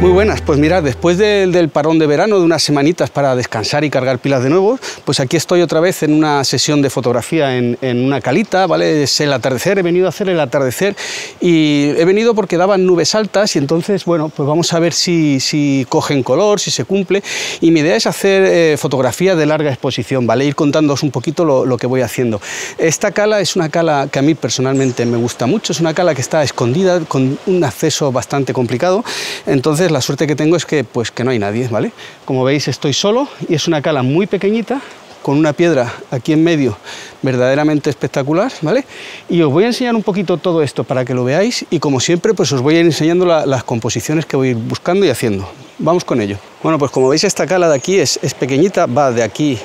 Muy buenas, pues mirad, después del parón de verano, de unas semanitas para descansar y cargar pilas de nuevo, pues aquí estoy otra vez en una sesión de fotografía en una calita, ¿vale? Es el atardecer, he venido a hacer el atardecer y he venido porque daban nubes altas y entonces, bueno, pues vamos a ver si cogen color, si se cumple, y mi idea es hacer fotografía de larga exposición, ¿vale? Ir contándoos un poquito lo que voy haciendo. Esta cala es una cala que a mí personalmente me gusta mucho, es una cala que está escondida, con un acceso bastante complicado, entonces la suerte que tengo es que no hay nadie, ¿vale? Como veis estoy solo y es una cala muy pequeñita con una piedra aquí en medio verdaderamente espectacular, ¿vale? Y os voy a enseñar un poquito todo esto para que lo veáis y como siempre pues os voy a ir enseñando las composiciones que voy a ir buscando y haciendo. Vamos con ello. Bueno, pues como veis esta cala de aquí es pequeñita, va de aquí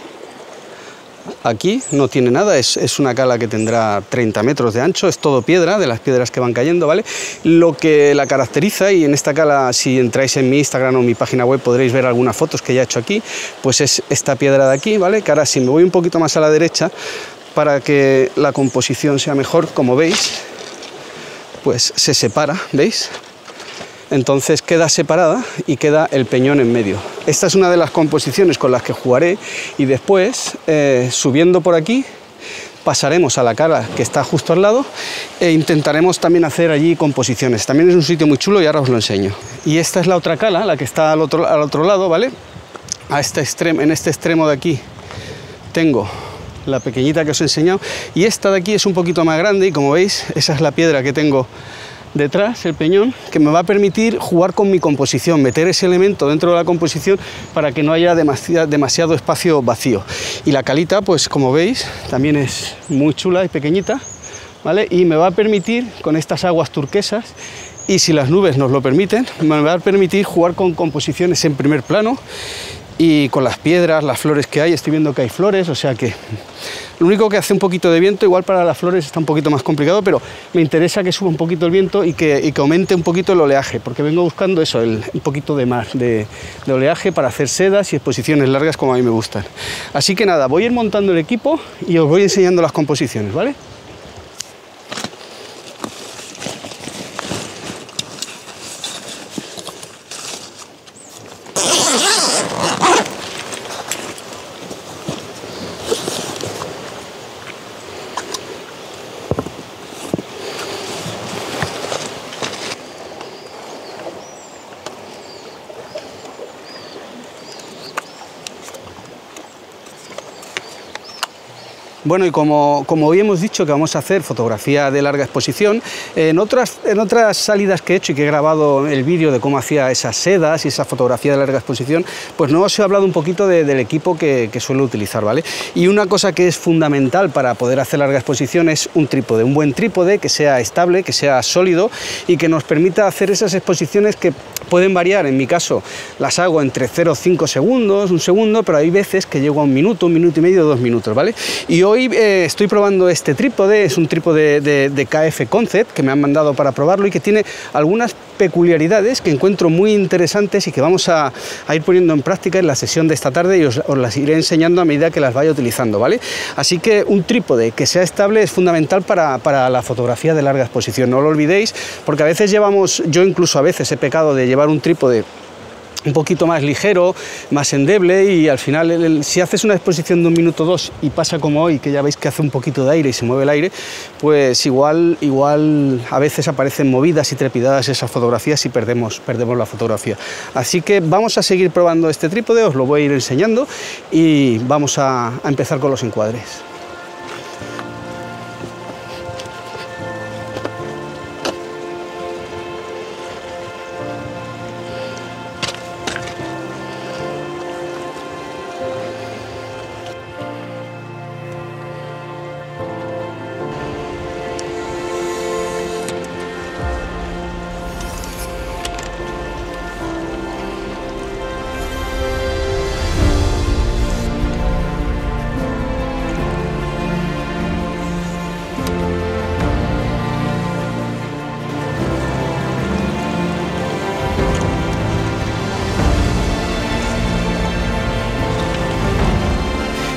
aquí, no tiene nada, es una cala que tendrá 30 metros de ancho, es todo piedra, de las piedras que van cayendo, ¿vale? Lo que la caracteriza, y en esta cala, si entráis en mi Instagram o mi página web podréis ver algunas fotos que ya he hecho aquí, pues es esta piedra de aquí, ¿vale? Que ahora si me voy un poquito más a la derecha, para que la composición sea mejor, como veis, pues se separa, ¿veis? Entonces queda separada y queda el peñón en medio. Esta es una de las composiciones con las que jugaré y después, subiendo por aquí, pasaremos a la cala que está justo al lado e intentaremos también hacer allí composiciones. También es un sitio muy chulo y ahora os lo enseño. Y esta es la otra cala, la que está al otro lado, ¿vale? En este extremo de aquí tengo la pequeñita que os he enseñado y esta de aquí es un poquito más grande y como veis, esa es la piedra que tengo detrás, el peñón, que me va a permitir jugar con mi composición, meter ese elemento dentro de la composición para que no haya demasiado espacio vacío. Y la calita, pues como veis, también es muy chula y pequeñita, ¿vale? Y me va a permitir, con estas aguas turquesas, y si las nubes nos lo permiten, me va a permitir jugar con composiciones en primer plano y con las piedras, las flores que hay. Estoy viendo que hay flores, o sea que lo único que hace un poquito de viento, igual para las flores está un poquito más complicado, pero me interesa que suba un poquito el viento y que aumente un poquito el oleaje, porque vengo buscando eso, un poquito de mar, de oleaje para hacer sedas y exposiciones largas como a mí me gustan. Así que nada, voy a ir montando el equipo y os voy enseñando las composiciones, ¿vale? Bueno, y como hoy hemos dicho que vamos a hacer fotografía de larga exposición, en otras salidas que he hecho y que he grabado el vídeo de cómo hacía esas sedas y esa fotografía de larga exposición, pues no os he hablado un poquito del equipo que suelo utilizar, ¿vale? Y una cosa que es fundamental para poder hacer larga exposición es un trípode, un buen trípode que sea estable, que sea sólido y que nos permita hacer esas exposiciones que pueden variar. En mi caso las hago entre 0,5 segundos, un segundo, pero hay veces que llego a un minuto y medio, 2 minutos, ¿vale? Y hoy estoy probando este trípode, es un trípode de KF Concept que me han mandado para probarlo y que tiene algunas peculiaridades que encuentro muy interesantes y que vamos a ir poniendo en práctica en la sesión de esta tarde y os las iré enseñando a medida que las vaya utilizando, ¿vale? Así que un trípode que sea estable es fundamental para la fotografía de larga exposición, no lo olvidéis, porque a veces yo incluso a veces he pecado de llevar un trípode un poquito más ligero, más endeble y al final si haces una exposición de 1 minuto 2 y pasa como hoy, que ya veis que hace un poquito de aire y se mueve el aire, pues igual a veces aparecen movidas y trepidadas esas fotografías y perdemos la fotografía. Así que vamos a seguir probando este trípode, os lo voy a ir enseñando y vamos a empezar con los encuadres.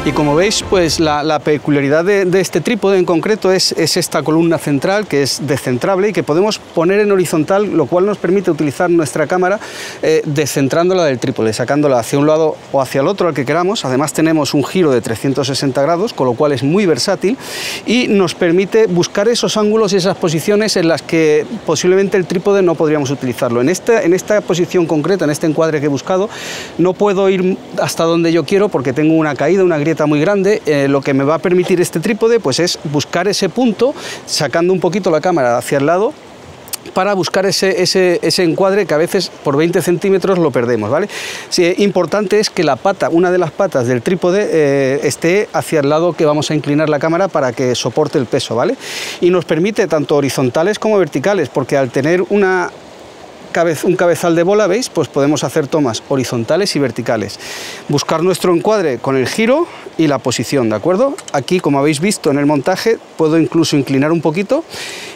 Y como veis, pues la peculiaridad de este trípode en concreto es esta columna central, que es descentrable y que podemos poner en horizontal, lo cual nos permite utilizar nuestra cámara descentrándola del trípode, sacándola hacia un lado o hacia el otro, al que queramos. Además tenemos un giro de 360 grados, con lo cual es muy versátil y nos permite buscar esos ángulos y esas posiciones en las que posiblemente el trípode no podríamos utilizarlo. En esta posición concreta, en este encuadre que he buscado, no puedo ir hasta donde yo quiero porque tengo una caída, una grieta muy grande. Lo que me va a permitir este trípode pues es buscar ese punto, sacando un poquito la cámara hacia el lado, para buscar ese encuadre que a veces por 20 centímetros lo perdemos, ¿vale? Sí, importante es que la pata, una de las patas del trípode esté hacia el lado que vamos a inclinar la cámara para que soporte el peso, ¿vale? Y nos permite tanto horizontales como verticales, porque al tener un cabezal de bola, ¿veis? Pues podemos hacer tomas horizontales y verticales. Buscar nuestro encuadre con el giro y la posición, ¿de acuerdo? Aquí, como habéis visto en el montaje, puedo incluso inclinar un poquito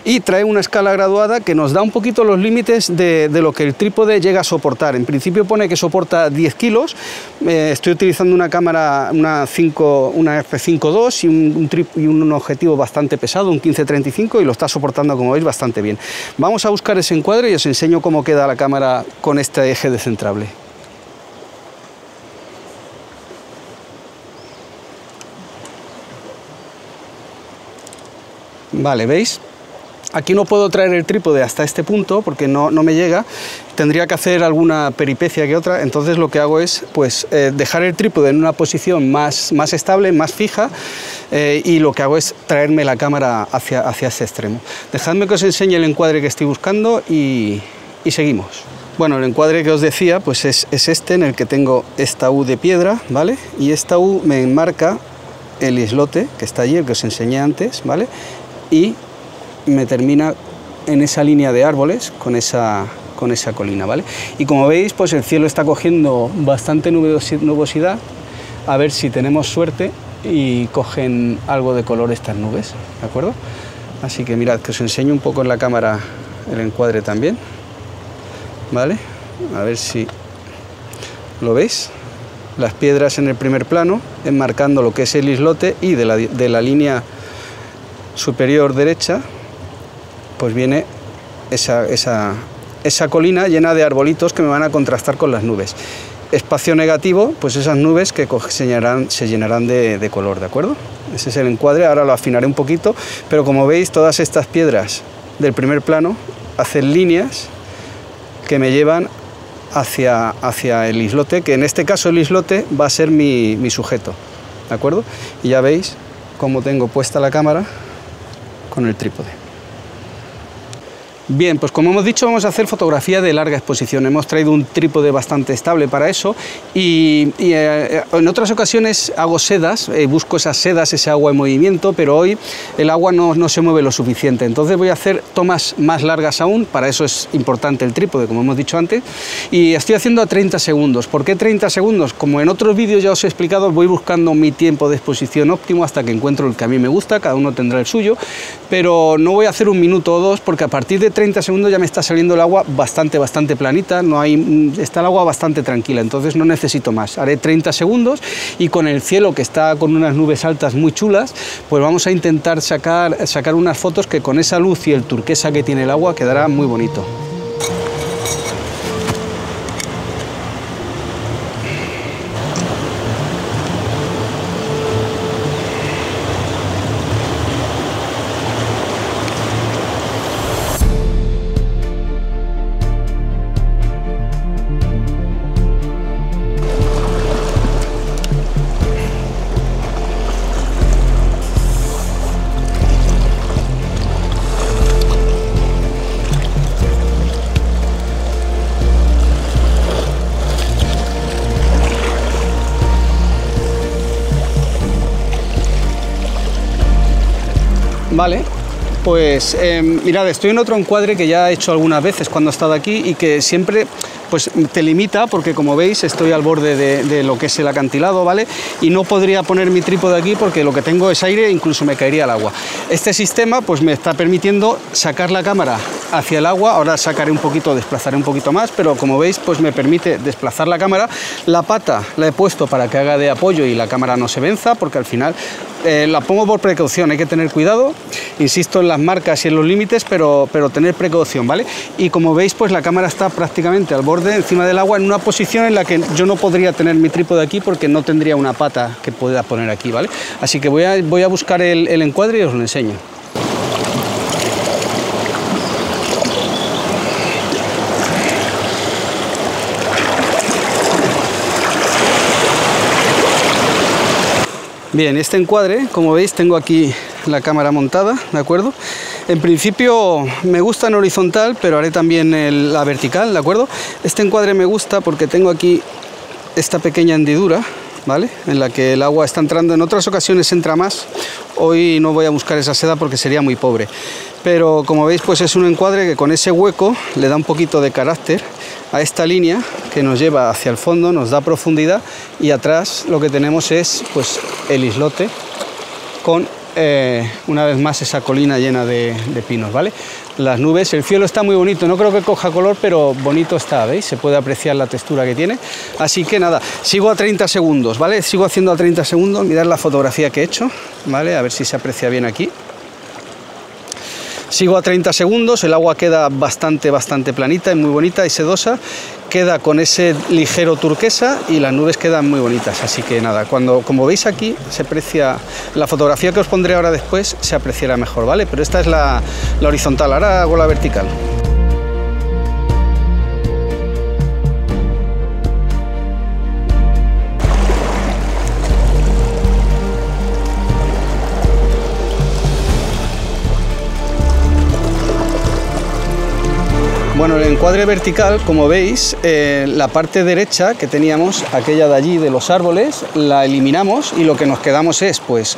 y trae una escala graduada que nos da un poquito los límites de lo que el trípode llega a soportar. En principio pone que soporta 10 kilos. Estoy utilizando una cámara, una F5.2 y un objetivo bastante pesado, un 15-35, y lo está soportando, como veis, bastante bien. Vamos a buscar ese encuadre y os enseño cómo queda la cámara con este eje descentrable. Vale, ¿veis? Aquí no puedo traer el trípode hasta este punto porque no me llega. Tendría que hacer alguna peripecia que otra, entonces lo que hago es pues dejar el trípode en una posición más estable, más fija, y lo que hago es traerme la cámara hacia ese extremo. Dejadme que os enseñe el encuadre que estoy buscando y seguimos. Bueno, el encuadre que os decía pues es este, en el que tengo esta U de piedra, ¿vale? Y esta U me enmarca el islote que está allí, el que os enseñé antes, ¿vale? Y me termina en esa línea de árboles con esa colina, ¿vale? Y como veis, pues el cielo está cogiendo bastante nubosidad. A ver si tenemos suerte y cogen algo de color estas nubes, ¿de acuerdo? Así que mirad, que os enseño un poco en la cámara el encuadre también, ¿vale? A ver si lo veis. Las piedras en el primer plano, enmarcando lo que es el islote, y de la línea superior derecha pues viene esa colina llena de arbolitos que me van a contrastar con las nubes. Espacio negativo, pues esas nubes que se llenarán de color, ¿de acuerdo? Ese es el encuadre. Ahora lo afinaré un poquito, pero como veis, todas estas piedras del primer plano hacen líneas que me llevan hacia el islote, que en este caso el islote va a ser mi sujeto, ¿de acuerdo? Y ya veis cómo tengo puesta la cámara con el trípode. Bien, pues como hemos dicho, vamos a hacer fotografía de larga exposición. Hemos traído un trípode bastante estable para eso y en otras ocasiones hago sedas, busco esas sedas, ese agua en movimiento, pero hoy el agua no se mueve lo suficiente. Entonces voy a hacer tomas más largas aún, para eso es importante el trípode, como hemos dicho antes, y estoy haciendo a 30 segundos. ¿Por qué 30 segundos? Como en otros vídeos ya os he explicado, voy buscando mi tiempo de exposición óptimo hasta que encuentro el que a mí me gusta, cada uno tendrá el suyo, pero no voy a hacer 1 minuto o 2, porque a partir de 30 segundos ya me está saliendo el agua bastante planita, está el agua bastante tranquila, entonces no necesito más. Haré 30 segundos y con el cielo, que está con unas nubes altas muy chulas, pues vamos a intentar sacar unas fotos que con esa luz y el turquesa que tiene el agua quedará muy bonito. Vale, pues mirad, estoy en otro encuadre que ya he hecho algunas veces cuando he estado aquí y que siempre pues te limita, porque como veis estoy al borde de lo que es el acantilado, ¿vale? Y no podría poner mi trípode aquí porque lo que tengo es aire e incluso me caería al agua. Este sistema pues me está permitiendo sacar la cámara hacia el agua. Ahora sacaré un poquito, desplazaré un poquito más, pero como veis pues me permite desplazar la cámara. La pata la he puesto para que haga de apoyo y la cámara no se venza, porque al final la pongo por precaución, hay que tener cuidado, insisto en las marcas y en los límites, pero tener precaución, ¿vale? Y como veis pues la cámara está prácticamente al borde, encima del agua, en una posición en la que yo no podría tener mi trípode aquí porque no tendría una pata que pueda poner aquí, ¿vale? Así que voy a buscar el encuadre y os lo enseño. Bien, este encuadre, como veis, tengo aquí la cámara montada, ¿de acuerdo? En principio me gusta en horizontal, pero haré también la vertical, ¿de acuerdo? Este encuadre me gusta porque tengo aquí esta pequeña hendidura, ¿vale? En la que el agua está entrando. En otras ocasiones entra más. Hoy no voy a buscar esa seda porque sería muy pobre. Pero como veis, pues es un encuadre que con ese hueco le da un poquito de carácter a esta línea que nos lleva hacia el fondo, nos da profundidad, y atrás lo que tenemos es pues el islote con una vez más esa colina llena de pinos, ¿vale? Las nubes, el cielo está muy bonito, no creo que coja color, pero bonito está, ¿veis? Se puede apreciar la textura que tiene. Así que nada, sigo a 30 segundos, ¿vale? Sigo haciendo a 30 segundos, mirad la fotografía que he hecho, ¿vale? A ver si se aprecia bien aquí. Sigo a 30 segundos, el agua queda bastante planita y muy bonita y sedosa, queda con ese ligero turquesa y las nubes quedan muy bonitas. Así que nada, como veis aquí se aprecia, la fotografía que os pondré ahora después se apreciará mejor, ¿vale? Pero esta es la horizontal, ahora hago la vertical. Bueno, el encuadre vertical, como veis, la parte derecha que teníamos, aquella de allí de los árboles, la eliminamos y lo que nos quedamos es, pues,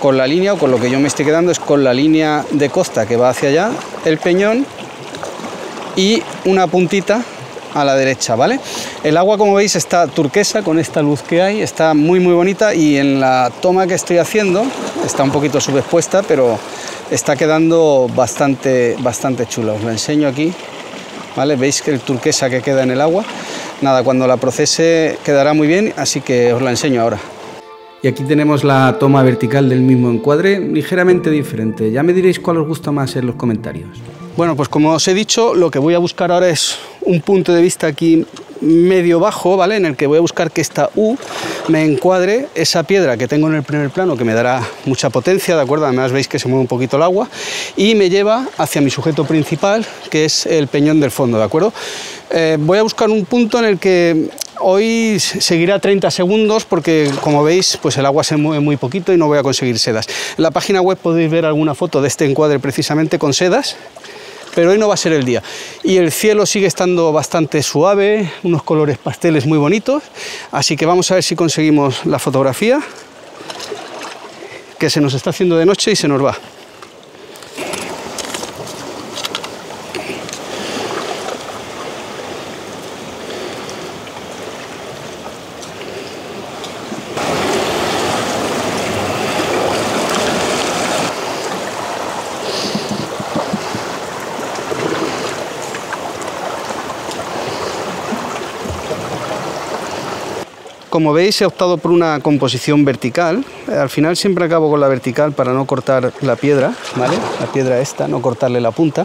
con la línea, o con lo que yo me estoy quedando es con la línea de costa que va hacia allá, el peñón y una puntita a la derecha, ¿vale? El agua, como veis, está turquesa con esta luz que hay, está muy bonita, y en la toma que estoy haciendo está un poquito subexpuesta, pero está quedando bastante chula. Os la enseño aquí. ¿Vale? Veis que el turquesa que queda en el agua, nada, cuando la procese quedará muy bien, así que os la enseño ahora. Y aquí tenemos la toma vertical del mismo encuadre, ligeramente diferente. Ya me diréis cuál os gusta más en los comentarios. Bueno, pues como os he dicho, lo que voy a buscar ahora es un punto de vista aquí medio bajo, ¿vale? En el que voy a buscar que esta U me encuadre esa piedra que tengo en el primer plano, que me dará mucha potencia, ¿de acuerdo? Además veis que se mueve un poquito el agua y me lleva hacia mi sujeto principal, que es el peñón del fondo, ¿de acuerdo? Voy a buscar un punto en el que hoy seguirá 30 segundos porque, como veis, pues el agua se mueve muy poquito y no voy a conseguir sedas. En la página web podéis ver alguna foto de este encuadre precisamente con sedas, pero hoy no va a ser el día. Y el cielo sigue estando bastante suave, unos colores pasteles muy bonitos, así que vamos a ver si conseguimos la fotografía, que se nos está haciendo de noche y se nos va. Como veis, he optado por una composición vertical. Al final siempre acabo con la vertical para no cortar la piedra, ¿vale? La piedra esta, no cortarle la punta.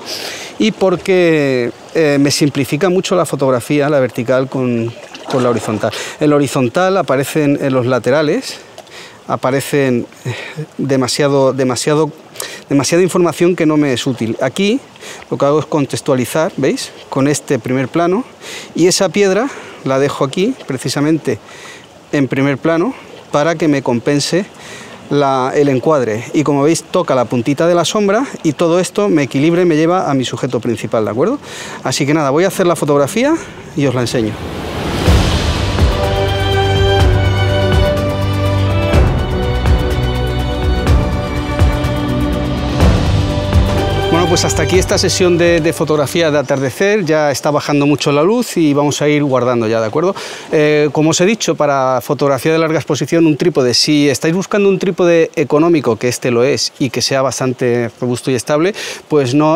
Y porque me simplifica mucho la fotografía, la vertical con la horizontal. En la horizontal aparecen en los laterales, aparecen demasiada información que no me es útil. Aquí lo que hago es contextualizar, ¿veis? Con este primer plano, y esa piedra la dejo aquí precisamente en primer plano para que me compense el encuadre, y como veis toca la puntita de la sombra y todo esto me equilibra y me lleva a mi sujeto principal, ¿de acuerdo? Así que nada, voy a hacer la fotografía y os la enseño. pues hasta aquí esta sesión de fotografía de atardecer. Ya está bajando mucho la luz y vamos a ir guardando ya, ¿de acuerdo? Como os he dicho, para fotografía de larga exposición, un trípode. Si estáis buscando un trípode económico, que este lo es, y que sea bastante robusto y estable, pues no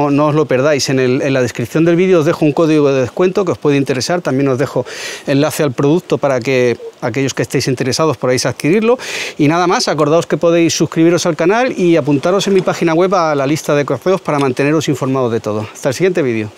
os lo perdáis. En la descripción del vídeo os dejo un código de descuento que os puede interesar. También os dejo enlace al producto para que aquellos que estéis interesados podáis adquirirlo. Y nada más, acordaos que podéis suscribiros al canal y apuntaros en mi página web a la lista de correos para manteneros informados de todo. Hasta el siguiente vídeo.